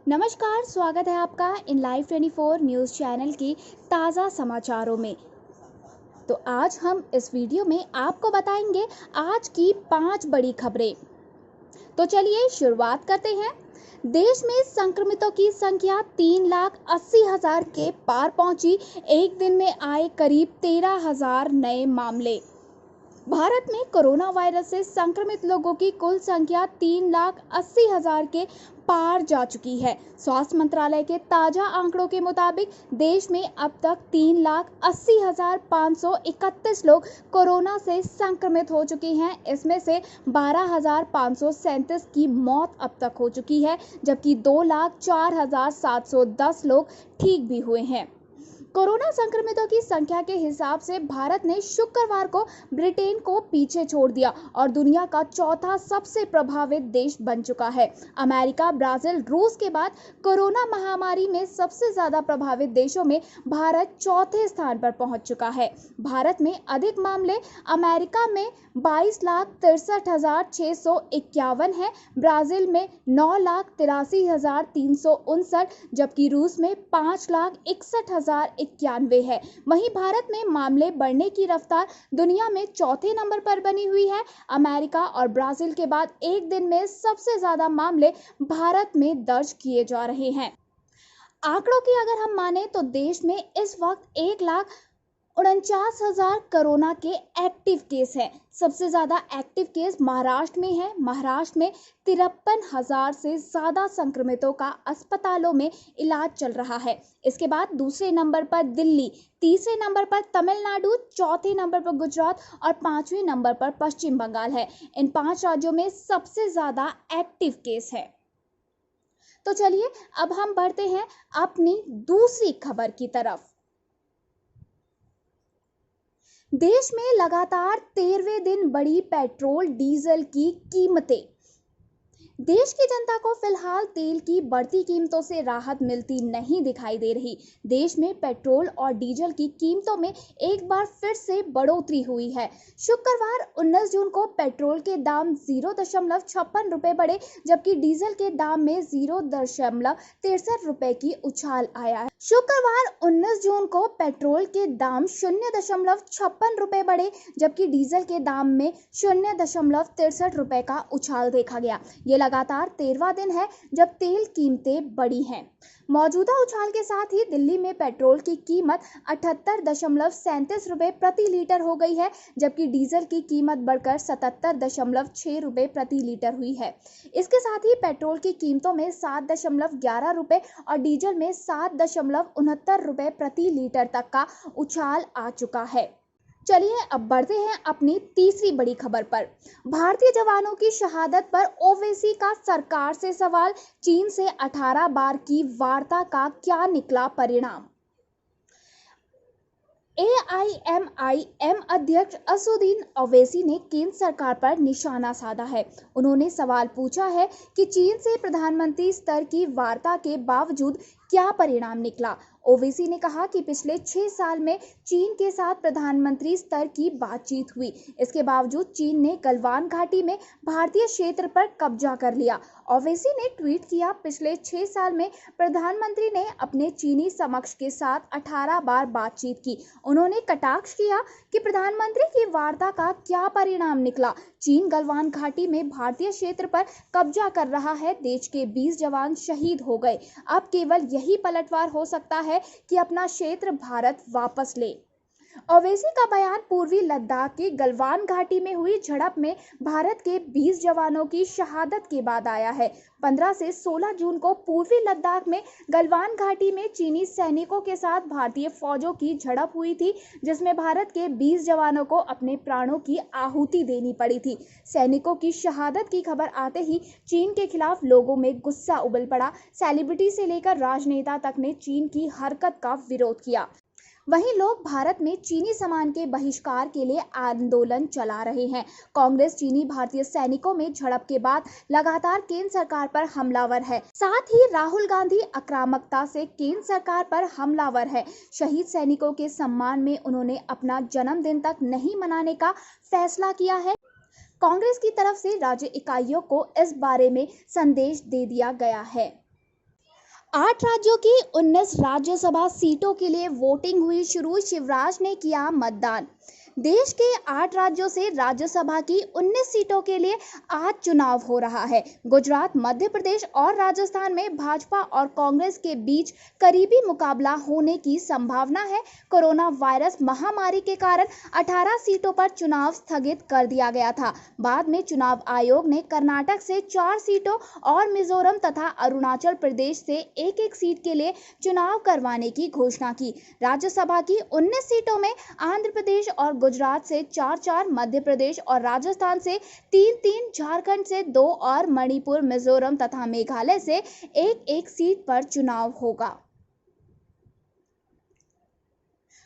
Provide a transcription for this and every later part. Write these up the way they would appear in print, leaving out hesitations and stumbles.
नमस्कार, स्वागत है आपका इन लाइव 24 न्यूज़ चैनल की ताज़ा समाचारों में। तो आज हम इस वीडियो में आपको बताएंगे आज की 5 बड़ी खबरें। तो चलिए शुरुआत करते हैं। देश में संक्रमितों की संख्या 3,80,000 के पार पहुंची। एक दिन में आए करीब 13,000 नए मामले। भारत में कोरोना वायरस से संक्रमित लोगों की कुल संख्या 3,80,000 के पार जा चुकी है। स्वास्थ्य मंत्रालय के ताजा आंकड़ों के मुताबिक देश में अब तक 3,80,531 लोग कोरोना से संक्रमित हो चुके हैं। इसमें से 12,537 की मौत अब तक हो चुकी है, जबकि 2,04,710 लोग ठीक भी हुए हैं। कोरोना संक्रमितों की संख्या के हिसाब से भारत ने शुक्रवार को ब्रिटेन को पीछे छोड़ दिया और दुनिया का चौथा सबसे प्रभावित देश बन चुका है। अमेरिका, ब्राजील, रूस के बाद कोरोना महामारी में सबसे ज्यादा प्रभावित देशों में भारत चौथे स्थान पर पहुंच चुका है। भारत में अधिक मामले अमेरिका में 22,63,651 है, ब्राजील में 9,83,359, जबकि रूस में 5,61,091 है। वहीं भारत में मामले बढ़ने की रफ्तार दुनिया में चौथे नंबर पर बनी हुई है। अमेरिका और ब्राजील के बाद एक दिन में सबसे ज्यादा मामले भारत में दर्ज किए जा रहे हैं। आंकड़ों की अगर हम माने तो देश में इस वक्त 1,49,000 कोरोना के एक्टिव केस हैं। सबसे ज्यादा एक्टिव केस महाराष्ट्र में है। महाराष्ट्र में 53,000 से ज्यादा संक्रमितों का अस्पतालों में इलाज चल रहा है। इसके बाद दूसरे नंबर पर दिल्ली, तीसरे नंबर पर तमिलनाडु, चौथे नंबर पर गुजरात और 5वें नंबर पर पश्चिम बंगाल है। इन 5 राज्यों में सबसे ज्यादा एक्टिव केस है। तो चलिए अब हम बढ़ते हैं अपनी दूसरी खबर की तरफ। देश में लगातार 13वें दिन बढ़ी पेट्रोल डीजल की कीमतें। देश की जनता को फिलहाल तेल की बढ़ती कीमतों से राहत मिलती नहीं दिखाई दे रही। देश में पेट्रोल और डीजल की कीमतों में एक बार फिर से बढ़ोतरी हुई है। शुक्रवार 19 जून को पेट्रोल के दाम 0.56 रुपए बढ़े, जबकि डीजल के दाम में 0.63 रुपए की उछाल आया है। शुक्रवार 19 जून को पेट्रोल के दाम 0.56 रुपए बढ़े, जबकि डीजल के दाम में 0.63 रुपए का उछाल देखा गया। ये लगातार 13वां दिन है जब तेल कीमतें बढ़ी हैं। मौजूदा उछाल के साथ ही दिल्ली में पेट्रोल की कीमत 78.37 रुपए प्रति लीटर हो गई है, जबकि डीजल की कीमत बढ़कर 77.6 रुपए प्रति लीटर हुई है। इसके साथ ही पेट्रोल की कीमतों में 7.11 रुपए और डीजल में 7.69 रुपए प्रति लीटर तक का उछाल आ चुका है। चलिए अब बढ़ते हैं अपनी तीसरी बड़ी खबर पर। भारतीय जवानों की शहादत पर ओवैसी का सरकार से सवाल। चीन से 18 बार की वार्ता का क्या निकला परिणाम। AIMIM अध्यक्ष असदुद्दीन ओवैसी ने केंद्र सरकार पर निशाना साधा है। उन्होंने सवाल पूछा है कि चीन से प्रधानमंत्री स्तर की वार्ता के बावजूद क्या परिणाम निकला। ओवैसी ने कहा कि पिछले 6 साल में चीन के साथ प्रधानमंत्री स्तर की बातचीत हुई। इसके बावजूद चीन ने गलवान घाटी में भारतीय क्षेत्र पर कब्जा कर लिया। ओवैसी ने ट्वीट किया, पिछले 6 साल में प्रधानमंत्री ने अपने चीनी समकक्ष के साथ 18 बार बातचीत की। उन्होंने कटाक्ष किया कि प्रधानमंत्री की वार्ता का क्या परिणाम निकला। चीन गलवान घाटी में भारतीय क्षेत्र पर कब्जा कर रहा है। देश के 20 जवान शहीद हो गए। अब केवल यही पलटवार हो सकता है कि अपना क्षेत्र भारत वापस ले। ओवैसी का बयान पूर्वी लद्दाख की गलवान घाटी में हुई झड़प में भारत के 20 जवानों की शहादत के बाद आया है। 15 से 16 जून को पूर्वी लद्दाख में गलवान घाटी में चीनी सैनिकों के साथ भारतीय फौजों की झड़प हुई थी, जिसमें भारत के 20 जवानों को अपने प्राणों की आहुति देनी पड़ी थी। सैनिकों की शहादत की खबर आते ही चीन के खिलाफ लोगों में गुस्सा उबल पड़ा। सेलिब्रिटी से लेकर राजनेता तक ने चीन की हरकत का विरोध किया। वहीं लोग भारत में चीनी सामान के बहिष्कार के लिए आंदोलन चला रहे हैं। कांग्रेस चीनी भारतीय सैनिकों में झड़प के बाद लगातार केंद्र सरकार पर हमलावर है। साथ ही राहुल गांधी आक्रामकता से केंद्र सरकार पर हमलावर है। शहीद सैनिकों के सम्मान में उन्होंने अपना जन्मदिन तक नहीं मनाने का फैसला किया है। कांग्रेस की तरफ से राज्य इकाइयों को इस बारे में संदेश दे दिया गया है। 8 राज्यों की 19 राज्यसभा सीटों के लिए वोटिंग हुई शुरू। शिवराज ने किया मतदान। देश के 8 राज्यों से राज्यसभा की 19 सीटों के लिए आज चुनाव हो रहा है। गुजरात, मध्य प्रदेश और राजस्थान में भाजपा और कांग्रेस के बीच करीबी मुकाबला होने की संभावना है। कोरोना वायरस महामारी के कारण 18 सीटों पर चुनाव स्थगित कर दिया गया था। बाद में चुनाव आयोग ने कर्नाटक से 4 सीटों और मिजोरम तथा अरुणाचल प्रदेश से एक-एक सीट के लिए चुनाव करवाने की घोषणा की। राज्यसभा की 19 सीटों में आंध्र प्रदेश और गुजरात से 4-4, मध्य प्रदेश और राजस्थान से 3-3, झारखंड से 2 और मणिपुर, मिजोरम तथा मेघालय से एक-एक सीट पर चुनाव होगा।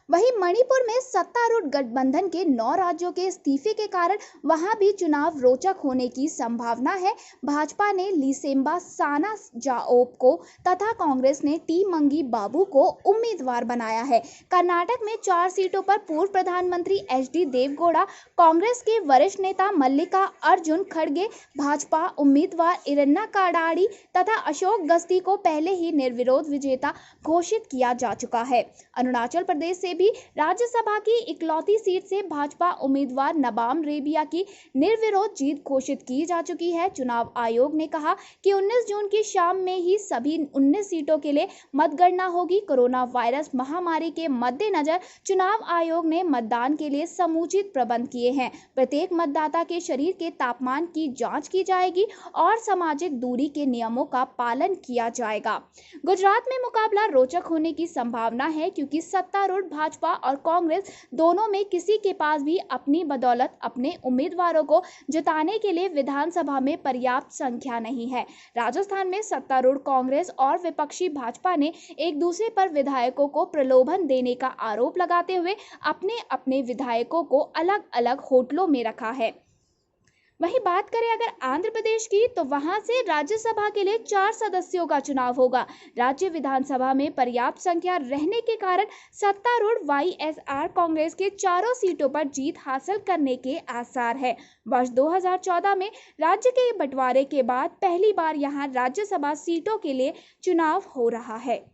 वहीं मणिपुर में सत्तारूढ़ गठबंधन के 9 राज्यों के इस्तीफे के कारण वहां भी चुनाव रोचक होने की संभावना है। भाजपा ने लीसेम्बा साना जाओब को तथा कांग्रेस ने टी मंगी बाबू को उम्मीदवार बनाया है। कर्नाटक में 4 सीटों पर पूर्व प्रधानमंत्री एच.डी. देवेगौड़ा, कांग्रेस के वरिष्ठ नेता मल्लिका अर्जुन खड़गे, भाजपा उम्मीदवार इरन्ना काडाडी तथा अशोक गस्ती को पहले ही निर्विरोध विजेता घोषित किया जा चुका है। अरुणाचल प्रदेश से भी राज्यसभा की इकलौती सीट से भाजपा उम्मीदवार नबाम रेबिया की निर्विरोध जीत घोषित की जा चुकी है। चुनाव आयोग ने कहा कि 19 जून की शाम में ही सभी 19 सीटों के लिए मतगणना होगी। कोरोना वायरस महामारी के मद्देनजर चुनाव आयोग ने मतदान के लिए समुचित प्रबंध किए हैं। प्रत्येक मतदाता के शरीर के तापमान की जांच की जाएगी और सामाजिक दूरी के नियमों का पालन किया जाएगा। गुजरात में मुकाबला रोचक होने की संभावना है क्योंकि सत्तारूढ़ भाजपा और कांग्रेस दोनों में किसी के पास भी अपनी बदौलत अपने उम्मीदवारों को जिताने के लिए विधानसभा में पर्याप्त संख्या नहीं है। राजस्थान में सत्तारूढ़ कांग्रेस और विपक्षी भाजपा ने एक दूसरे पर विधायकों को प्रलोभन देने का आरोप लगाते हुए अपने अपने विधायकों को अलग अलग होटलों में रखा है। वहीं बात करें अगर आंध्र प्रदेश की, तो वहां से राज्यसभा के लिए 4 सदस्यों का चुनाव होगा। राज्य विधानसभा में पर्याप्त संख्या रहने के कारण सत्तारूढ़ वाईएसआर कांग्रेस के चारों सीटों पर जीत हासिल करने के आसार है। वर्ष 2014 में राज्य के बंटवारे के बाद पहली बार यहां राज्यसभा सीटों के लिए चुनाव हो रहा है।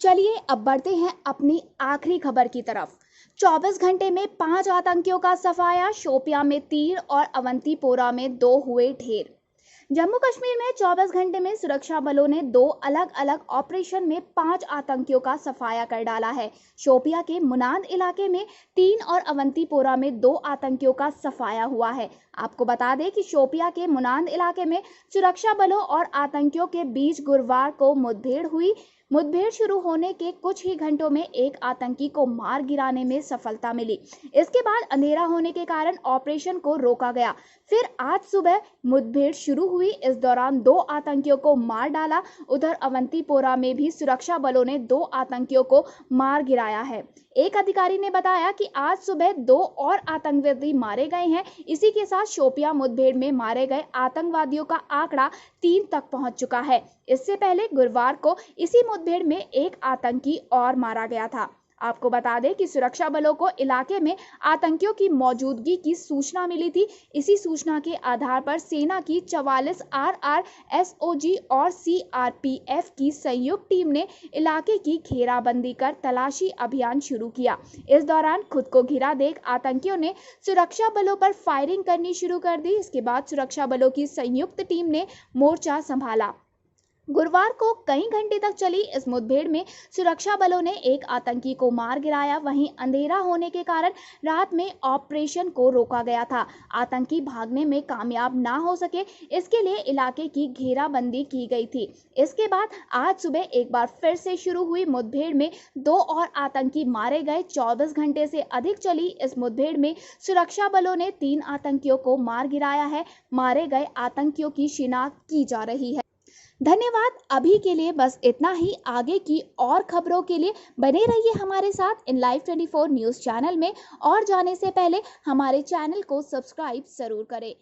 चलिए अब बढ़ते हैं अपनी आखिरी खबर की तरफ। 24 घंटे में 5 आतंकियों का सफाया। शोपियां में 3 और अवंतीपोरा में 2 हुए ढेर। जम्मू कश्मीर में 24 घंटे में सुरक्षा बलों ने 2 अलग अलग ऑपरेशन में 5 आतंकियों का सफाया कर डाला है। शोपियां के मुनाद इलाके में 3 और अवंतीपोरा में 2 आतंकियों का सफाया हुआ है। आपको बता दें कि शोपियां के मुनाद इलाके में सुरक्षा बलों और आतंकियों के बीच गुरुवार को मुठभेड़ हुई। मुठभेड़ शुरू होने के कुछ ही घंटों में एक आतंकी को मार गिराने में सफलता मिली। इसके बाद अंधेरा होने के कारण ऑपरेशन को रोका गया। फिर आज सुबह मुठभेड़ शुरू हुई। इस दौरान 2 आतंकियों को मार डाला। उधर अवंतीपोरा में भी सुरक्षा बलों ने 2 आतंकियों को मार गिराया है। एक अधिकारी ने बताया कि आज सुबह 2 और आतंकवादी मारे गए हैं। इसी के साथ शोपियां मुठभेड़ में मारे गए आतंकवादियों का आंकड़ा 3 तक पहुंच चुका है। इससे पहले गुरुवार को इसी मुठभेड़ में एक आतंकी और मारा गया था। आपको बता दें कि सुरक्षा बलों को इलाके में आतंकियों की मौजूदगी की सूचना मिली थी। इसी सूचना के आधार पर सेना की 44 RRSOG और CRPF की संयुक्त टीम ने इलाके की घेराबंदी कर तलाशी अभियान शुरू किया। इस दौरान खुद को घिरा देख आतंकियों ने सुरक्षा बलों पर फायरिंग करनी शुरू कर दी। इसके बाद सुरक्षा बलों की संयुक्त टीम ने मोर्चा संभाला। गुरुवार को कई घंटे तक चली इस मुठभेड़ में सुरक्षा बलों ने एक आतंकी को मार गिराया। वहीं अंधेरा होने के कारण रात में ऑपरेशन को रोका गया था। आतंकी भागने में कामयाब ना हो सके, इसके लिए इलाके की घेराबंदी की गई थी। इसके बाद आज सुबह एक बार फिर से शुरू हुई मुठभेड़ में 2 और आतंकी मारे गए। 24 घंटे से अधिक चली इस मुठभेड़ में सुरक्षा बलों ने 3 आतंकियों को मार गिराया है। मारे गए आतंकियों की शिनाख्त की जा रही है। धन्यवाद। अभी के लिए बस इतना ही। आगे की और खबरों के लिए बने रहिए हमारे साथ इन लाइव 24 न्यूज़ चैनल में और जाने से पहले हमारे चैनल को सब्सक्राइब जरूर करें।